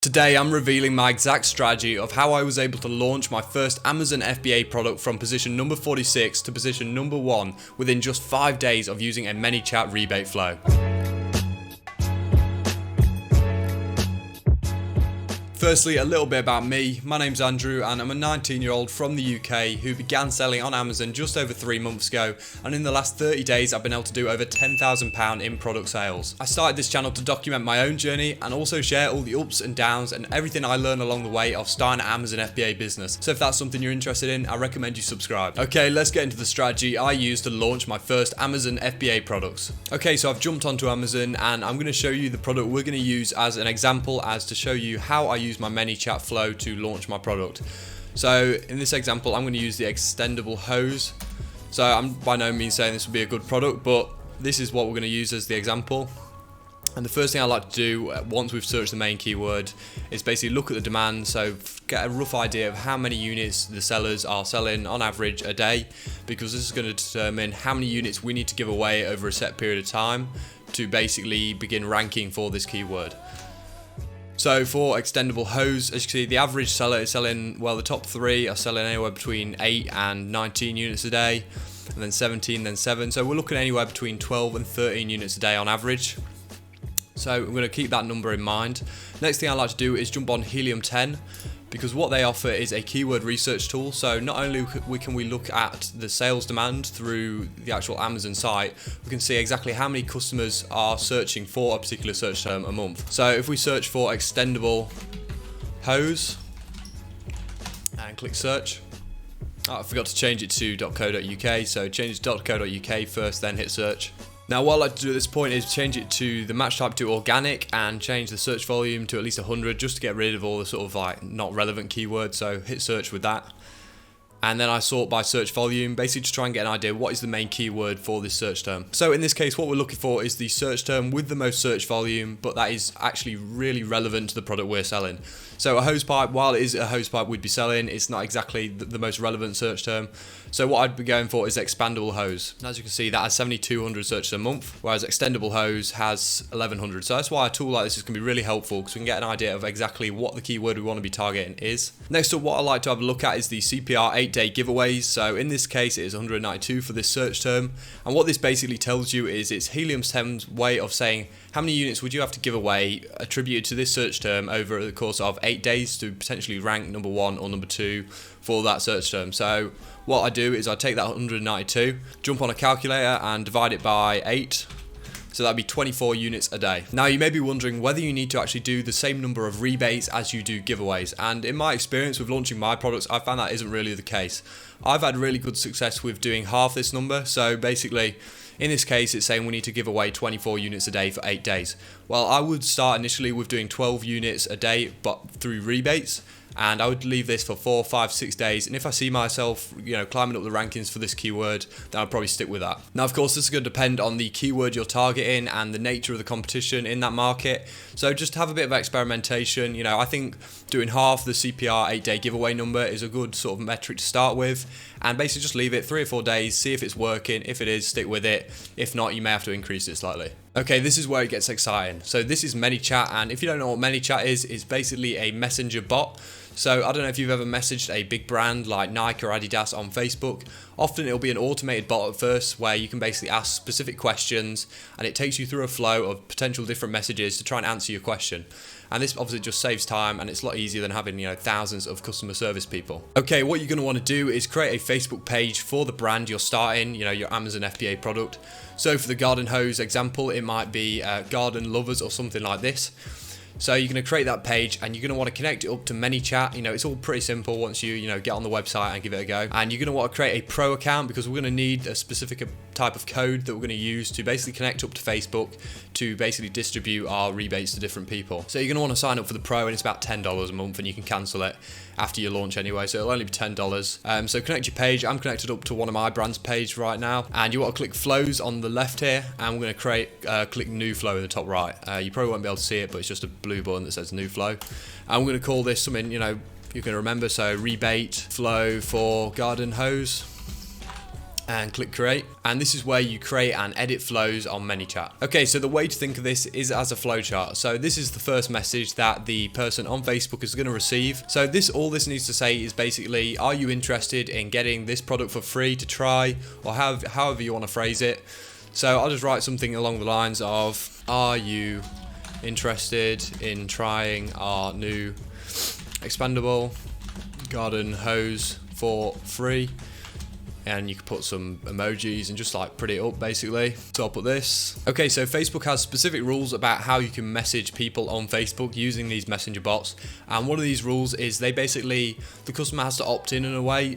Today I'm revealing my exact strategy of how I was able to launch my first Amazon FBA product from position number 46 to position number 1 within just 5 days of using a Manychat rebate flow. Firstly, a little bit about me. My name's Andrew and I'm a 19-year-old from the UK who began selling on Amazon just over 3 months ago, and in the last 30 days I've been able to do over £10,000 in product sales. I started this channel to document my own journey and also share all the ups and downs and everything I learned along the way of starting an Amazon FBA business. So if that's something you're interested in, I recommend you subscribe. Okay, let's get into the strategy I used to launch my first Amazon FBA products. Okay, so I've jumped onto Amazon and I'm going to show you the product we're going to use as an example as to show you how I use my Manychat flow to launch my product. So in this example I'm going to use the extendable hose. So I'm by no means saying this will be a good product, but this is what we're going to use as the example. And the first thing I like to do once we've searched the main keyword is basically look at the demand, so get a rough idea of how many units the sellers are selling on average a day, because this is going to determine how many units we need to give away over a set period of time to basically begin ranking for this keyword. So for extendable hose, as you can see, the average seller is selling, well, the top 3 are selling anywhere between 8 and 19 units a day, and then 17, then 7. So we're looking anywhere between 12 and 13 units a day on average. So I'm going to keep that number in mind. Next thing I like to do is jump on Helium 10, because what they offer is a keyword research tool. So not only can we look at the sales demand through the actual Amazon site, we can see exactly how many customers are searching for a particular search term a month. So if we search for extendable hose and click search, I forgot to change it to .co.uk, so change it to .co.uk first, then hit search. Now what I like to do at this point is change it to the match type to organic and change the search volume to at least 100, just to get rid of all the sort of like not relevant keywords. So hit search with that. And then I sort by search volume, basically to try and get an idea what is the main keyword for this search term. So in this case, what we're looking for is the search term with the most search volume, but that is actually really relevant to the product we're selling. So a hose pipe, while it is a hose pipe we'd be selling, it's not exactly the most relevant search term. So what I'd be going for is expandable hose. And as you can see, that has 7,200 searches a month, whereas extendable hose has 1,100. So that's why a tool like this is going to be really helpful, because we can get an idea of exactly what the keyword we want to be targeting is. Next up, what I like to have a look at is the CPR 8-day giveaways. So in this case, it is 192 for this search term. And what this basically tells you is it's Helium 10's way of saying how many units would you have to give away attributed to this search term over the course of 8 days to potentially rank number 1 or number 2 for that search term. So what I do is I take that 192, jump on a calculator and divide it by 8. So that'd be 24 units a day. Now you may be wondering whether you need to actually do the same number of rebates as you do giveaways. And in my experience with launching my products, I found that isn't really the case. I've had really good success with doing half this number. So basically, in this case, it's saying we need to give away 24 units a day for 8 days. Well, I would start initially with doing 12 units a day, but through rebates. And I would leave this for 4, 5, 6 days. And if I see myself, climbing up the rankings for this keyword, then I'll probably stick with that. Now, of course, this is going to depend on the keyword you're targeting and the nature of the competition in that market. So just have a bit of experimentation. I think doing half the CPR 8-day giveaway number is a good sort of metric to start with. And basically just leave it 3 or 4 days, see if it's working. If it is, stick with it. If not, you may have to increase it slightly. Okay, this is where it gets exciting. So this is Manychat, and if you don't know what Manychat is, it's basically a messenger bot. So I don't know if you've ever messaged a big brand like Nike or Adidas on Facebook. Often it'll be an automated bot at first where you can basically ask specific questions and it takes you through a flow of potential different messages to try and answer your question. And this obviously just saves time and it's a lot easier than having thousands of customer service people. Okay, what you're going to want to do is create a Facebook page for the brand you're starting, your Amazon FBA product. So for the garden hose example, it might be garden lovers or something like this. So you're going to create that page and you're going to want to connect it up to Manychat. It's all pretty simple once you get on the website and give it a go. And you're going to want to create a pro account because we're going to need a specific type of code that we're going to use to basically connect up to Facebook to basically distribute our rebates to different people. So you're going to want to sign up for the pro, and it's about $10 a month, and you can cancel it after your launch anyway, so it'll only be $10. So connect your page. I'm connected up to one of my brand's page right now, and you want to click flows on the left here, and we're going to click new flow in the top right. You probably won't be able to see it, but it's just a blue button that says new flow. And we're going to call this something you can remember, so rebate flow for garden hose. and click create, and this is where you create and edit flows on Manychat. Okay, so the way to think of this is as a flowchart. So this is the first message that the person on Facebook is going to receive. So all this needs to say is basically, are you interested in getting this product for free to try, or however you want to phrase it. So I'll just write something along the lines of, are you interested in trying our new expandable garden hose for free? And you can put some emojis and just like put it up basically. So I'll put this. Okay, so Facebook has specific rules about how you can message people on Facebook using these messenger bots. And one of these rules is the customer has to opt in a way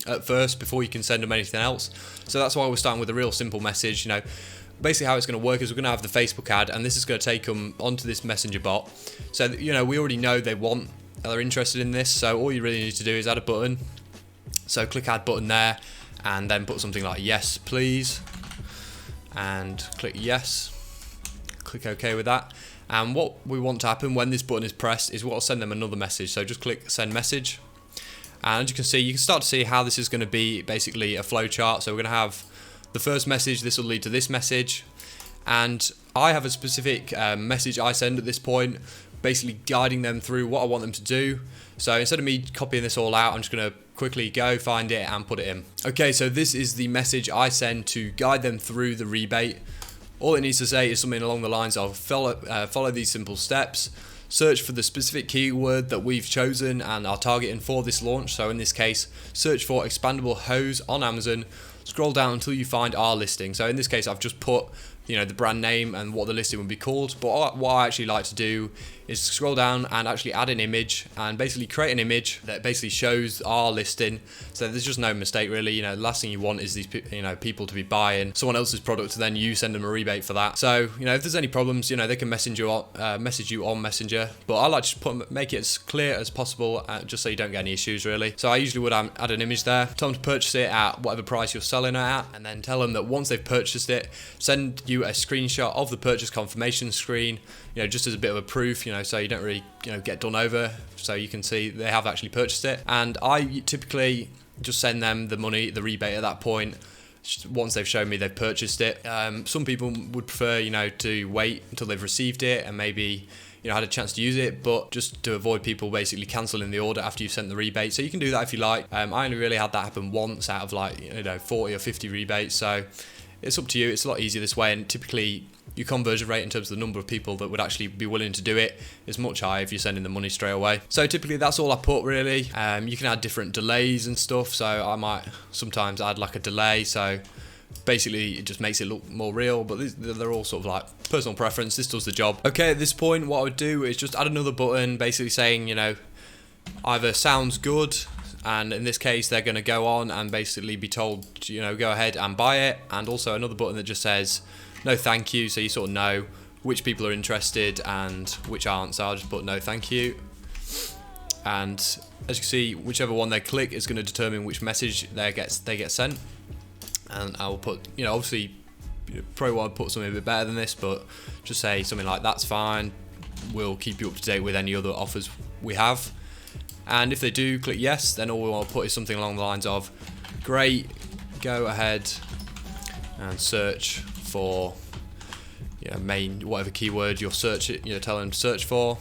at first before you can send them anything else. So that's why we're starting with a real simple message. Basically how it's going to work is we're going to have the Facebook ad, and this is going to take them onto this messenger bot. So we already know they're interested in this. So all you really need to do is add a button. So click add button there, and then put something like yes please, and click yes, click OK with that. And what we want to happen when this button is pressed is we'll send them another message. So just click send message, and as you can see, you can start to see how this is going to be basically a flow chart. So we're going to have the first message, this will lead to this message, and I have a specific message I send at this point, basically guiding them through what I want them to do. So instead of me copying this all out, I'm just going to quickly go find it and put it in. Okay, so this is the message I send to guide them through the rebate. All it needs to say is something along the lines of follow these simple steps, search for the specific keyword that we've chosen and are targeting for this launch. So in this case, search for expandable hose on Amazon, scroll down until you find our listing. So in this case, I've just put the brand name and what the listing would be called. But what I actually like to do is scroll down and actually add an image and basically create an image that basically shows our listing. So there's just no mistake really. The last thing you want is these people to be buying someone else's product and then you send them a rebate for that. So if there's any problems, they can message you on Messenger. But I like to make it as clear as possible, just so you don't get any issues really. So I usually would add an image there, tell them to purchase it at whatever price you're selling it at, and then tell them that once they've purchased it, send you a screenshot of the purchase confirmation screen, just as a bit of a proof, so you don't really get done over, so you can see they have actually purchased it. And I typically just send them the money, the rebate at that point, once they've shown me they've purchased it. Some people would prefer to wait until they've received it and maybe had a chance to use it, but just to avoid people basically cancelling the order after you've sent the rebate. So you can do that if you like. I only really had that happen once out of 40 or 50 rebates, so it's up to you. It's a lot easier this way, and typically your conversion rate in terms of the number of people that would actually be willing to do it is much higher if you're sending the money straight away. So typically that's all I put really. You can add different delays and stuff, so I might sometimes add like a delay, so basically it just makes it look more real, but they're all sort of like personal preference. This does the job. Okay, at this point what I would do is just add another button basically saying either sounds good, and in this case they're going to go on and basically be told go ahead and buy it, and also another button that just says no thank you, so you sort of know which people are interested and which aren't. So I'll just put no thank you, and as you can see, whichever one they click is going to determine which message they get sent. And I will put obviously probably want to put something a bit better than this, but just say something like that's fine, we'll keep you up to date with any other offers we have. And if they do click yes, then all we want to put is something along the lines of great, go ahead and search for whatever keyword you're searching, tell them to search for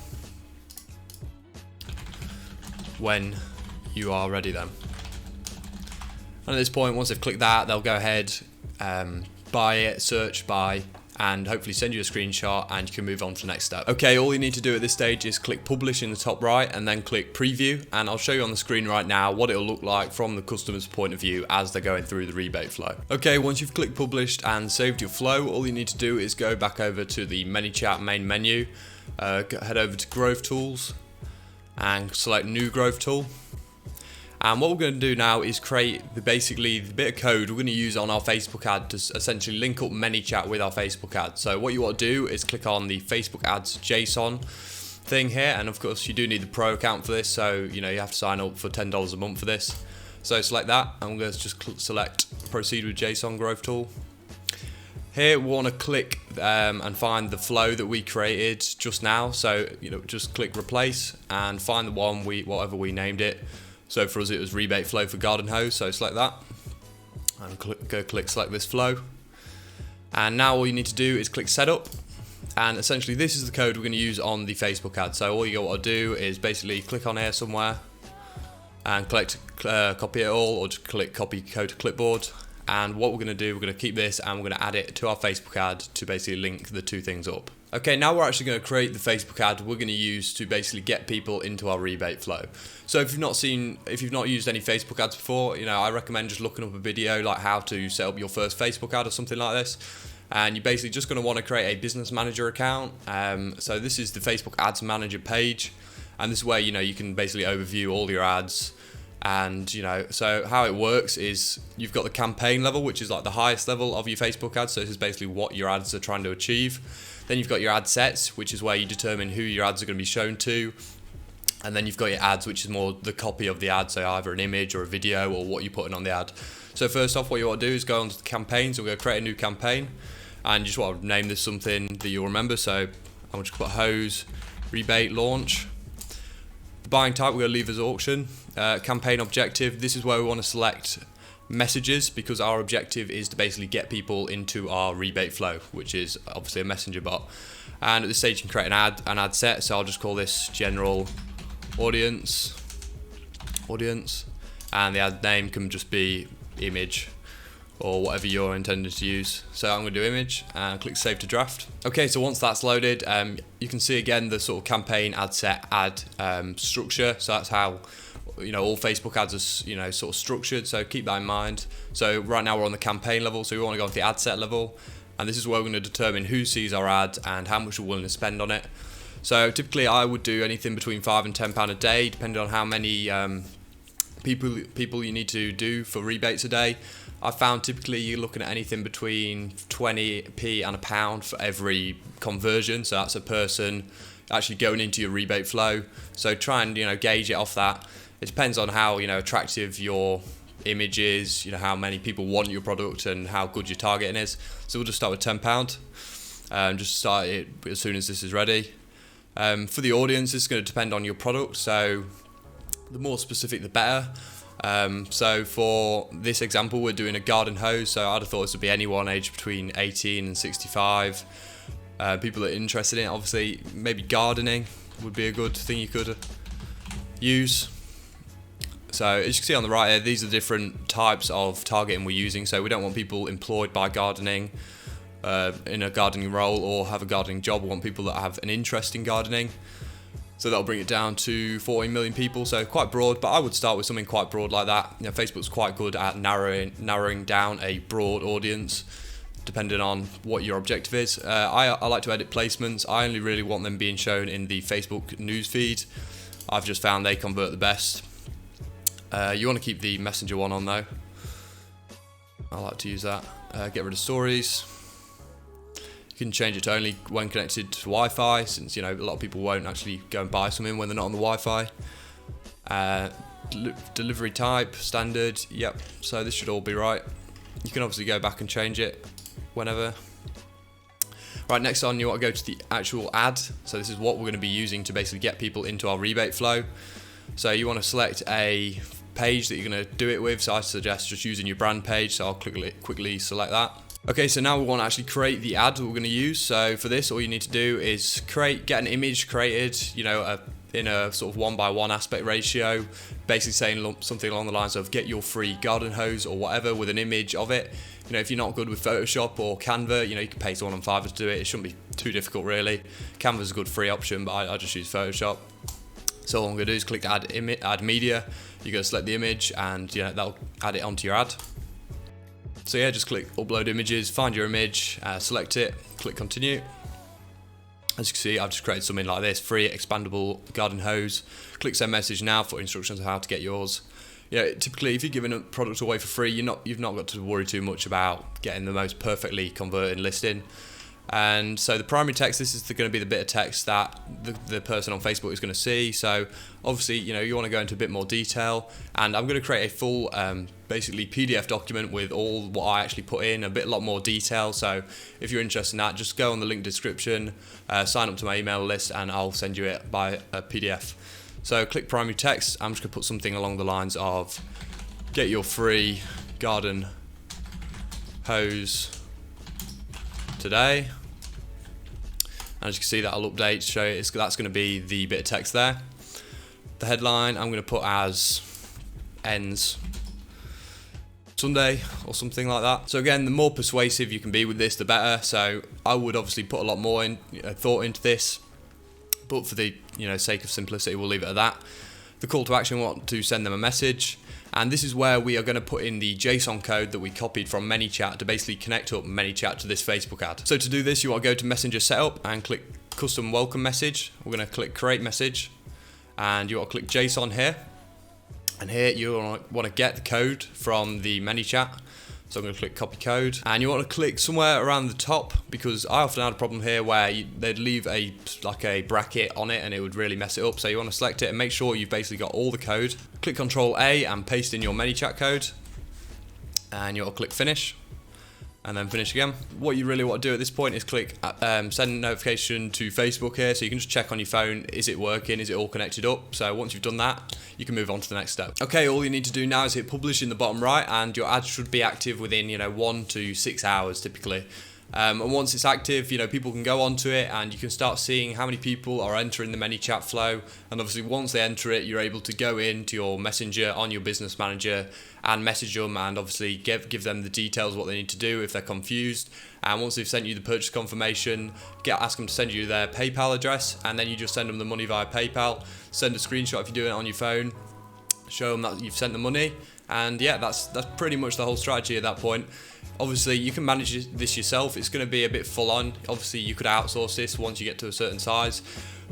when you are ready then. And at this point, once they've clicked that, they'll go ahead, buy it, search buy, and hopefully send you a screenshot, and you can move on to the next step. Okay, all you need to do at this stage is click publish in the top right and then click preview, and I'll show you on the screen right now what it'll look like from the customer's point of view as they're going through the rebate flow. Okay, once you've clicked published and saved your flow, all you need to do is go back over to the Manychat main menu, head over to growth tools and select new growth tool. And what we're going to do now is create basically the bit of code we're going to use on our Facebook ad to essentially link up Manychat with our Facebook ad. So what you want to do is click on the Facebook ads JSON thing here, and of course you do need the pro account for this, so you have to sign up for $10 a month for this. So select that, and we're going to just select proceed with JSON growth tool. Here we want to click and find the flow that we created just now. So just click replace and find the one whatever we named it. So for us it was rebate flow for garden hose, so select that. and click select this flow. And now all you need to do is click setup, and essentially this is the code we're going to use on the Facebook ad. So all you got to do is basically click on here somewhere and copy it all, or just click copy code to clipboard. And what we're going to do, we're going to keep this and we're going to add it to our Facebook ad to basically link the two things up. Okay, now we're actually going to create the Facebook ad we're going to use to basically get people into our rebate flow. So if you've not used any Facebook ads before, I recommend just looking up a video like how to set up your first Facebook ad or something like this. And you're basically just going to want to create a business manager account. So this is the Facebook ads manager page, and this is where you can basically overview all your ads. And so how it works is you've got the campaign level, which is like the highest level of your Facebook ads. So this is basically what your ads are trying to achieve. Then you've got your ad sets, which is where you determine who your ads are going to be shown to. And then you've got your ads, which is more the copy of the ad, so either an image or a video or what you're putting on the ad. So first off, what you want to do is go onto the campaign. So we're going to create a new campaign, and you just want to name this something that you'll remember. So I'm just going to put hose rebate launch. The buying type we're going to leave as auction. Campaign objective, this is where we want to select messages, because our objective is to basically get people into our rebate flow, which is obviously a messenger bot. And at this stage you can create an ad set, so I'll just call this general audience, and the ad name can just be image or whatever you're intending to use. So I'm going to do image and click save to draft. Okay, so once that's loaded, you can see again the sort of campaign ad set ad structure. So that's how all Facebook ads are sort of structured, so keep that in mind. So right now we're on the campaign level, so we want to go on to the ad set level, and this is where we're going to determine who sees our ad and how much we're willing to spend on it. So typically I would do anything between £5 and £10 a day, depending on how many people you need to do for rebates a day. I found typically you're looking at anything between 20p and £1 for every conversion, so that's a person actually going into your rebate flow. So try and gauge it off that. It depends on how attractive your image is, how many people want your product and how good your targeting is. So we'll just start with £10. Just start it as soon as this is ready. For the audience, it's going to depend on your product, so the more specific the better. So for this example, we're doing a garden hose, so I'd have thought this would be anyone aged between 18 and 65. People that are interested in it, obviously maybe gardening would be a good thing you could use. So as you can see on the right here, these are different types of targeting we're using. So we don't want people employed by gardening, in a gardening role, or have a gardening job. We want people that have an interest in gardening. So that'll bring it down to 14 million people, so quite broad, but I would start with something quite broad like that. Facebook's quite good at narrowing down a broad audience, depending on what your objective is. I like to edit placements. I only really want them being shown in the Facebook newsfeed. I've just found they convert the best. You want to keep the messenger one on though. I like to use that. Get rid of stories. You can change it to only when connected to Wi-Fi, since a lot of people won't actually go and buy something when they're not on the Wi-Fi. Delivery type, standard, yep, so this should all be right. You can obviously go back and change it whenever. Right, next on you want to go to the actual ad. So this is what we're going to be using to basically get people into our rebate flow. So you want to select a page that you're going to do it with. So I suggest just using your brand page, so I'll quickly select that. Okay, so now we want to actually create the ad that we're going to use. So for this, all you need to do is get an image created, in a sort of 1:1 aspect ratio, basically saying something along the lines of get your free garden hose or whatever with an image of it. If you're not good with Photoshop or Canva, you can pay someone on Fiverr to do it. It shouldn't be too difficult really. Canva's a good free option, but I just use Photoshop. So all I'm going to do is click add media. You're going to select the image, and that'll add it onto your ad. So yeah, just click upload images, find your image, select it, click continue. As you can see, I've just created something like this, free expandable garden hose. Click send message now for instructions on how to get yours. Typically if you're giving a product away for free, you've not got to worry too much about getting the most perfectly converted listing. And so the primary text, this is going to be the bit of text that the person on Facebook is going to see. So obviously, you want to go into a bit more detail, and I'm going to create a full basically PDF document with all what I actually put in, a lot more detail. So if you're interested in that, just go on the link description, sign up to my email list, and I'll send you it by a PDF. So click primary text. I'm just going to put something along the lines of get your free garden hose today. And as you can see, that'll update to show you that's going to be the bit of text there. The headline I'm going to put as ends Sunday or something like that. So again, the more persuasive you can be with this, the better. So I would obviously put a lot more thought into this, but for the sake of simplicity, we'll leave it at that. The call to action, we want to send them a message, and this is where we are going to put in the JSON code that we copied from Manychat to basically connect up Manychat to this Facebook ad. So to do this, you want to go to Messenger Setup and click Custom Welcome Message. We're going to click Create Message, and you want to click JSON here. And here you want to get the code from the Manychat. So I'm going to click copy code, and you want to click somewhere around the top, because I often had a problem here where they'd leave a bracket on it and it would really mess it up. So you want to select it and make sure you've basically got all the code. Click Control A and paste in your Manychat code, and you want to click finish. And then finish again. What you really want to do at this point is click send notification to Facebook here, so you can just check on your phone, is it working, is it all connected up? So once you've done that, you can move on to the next step. Okay, all you need to do now is hit publish in the bottom right, and your ad should be active within 1 to 6 hours typically. And once it's active, people can go onto it, and you can start seeing how many people are entering the Manychat flow. And obviously once they enter it, you're able to go into your messenger on your business manager and message them, and obviously give them the details of what they need to do if they're confused. And once they've sent you the purchase confirmation, ask them to send you their PayPal address, and then you just send them the money via PayPal. Send a screenshot if you're doing it on your phone, show them that you've sent the money, and yeah, that's pretty much the whole strategy at that point. Obviously you can manage this yourself. It's going to be a bit full on. Obviously you could outsource this once you get to a certain size,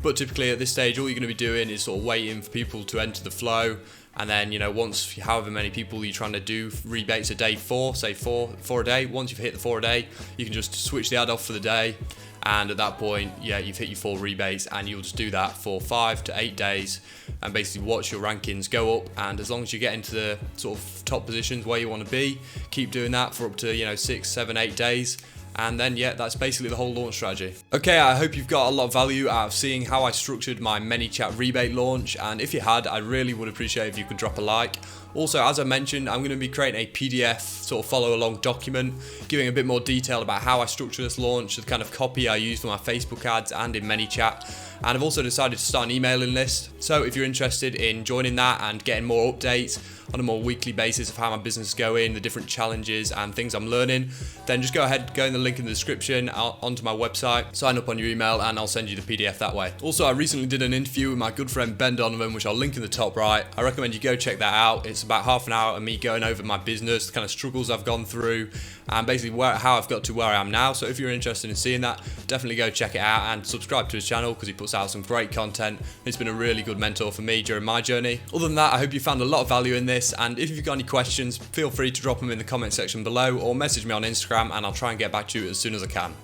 but typically at this stage all you're going to be doing is sort of waiting for people to enter the flow, and then once however many people you're trying to do rebates a day for, say four a day, once you've hit the 4 a day, you can just switch the ad off for the day, and at that point, yeah, you've hit your 4 rebates, and you'll just do that for 5 to 8 days and basically watch your rankings go up. And as long as you get into the sort of top positions where you want to be, keep doing that for up to 6, 7, 8 days. And then yeah, that's basically the whole launch strategy. Okay, I hope you've got a lot of value out of seeing how I structured my Manychat rebate launch, and if you had, I really would appreciate if you could drop a like. Also, as I mentioned, I'm going to be creating a PDF sort of follow along document giving a bit more detail about how I structure this launch, the kind of copy I use for my Facebook ads and in Manychat. And I've also decided to start an emailing list. So if you're interested in joining that and getting more updates on a more weekly basis of how my business is going, the different challenges and things I'm learning, then just go ahead, go in the link in the description onto my website, sign up on your email, and I'll send you the PDF that way. Also, I recently did an interview with my good friend Ben Donovan, which I'll link in the top right. I recommend you go check that out. It's about half an hour of me going over my business, the kind of struggles I've gone through, and basically how I've got to where I am now. So if you're interested in seeing that, definitely go check it out and subscribe to his channel, because he puts out some great content. He's been a really good mentor for me during my journey. Other than that, I hope you found a lot of value in this, and if you've got any questions, feel free to drop them in the comment section below or message me on Instagram, and I'll try and get back to you as soon as I can.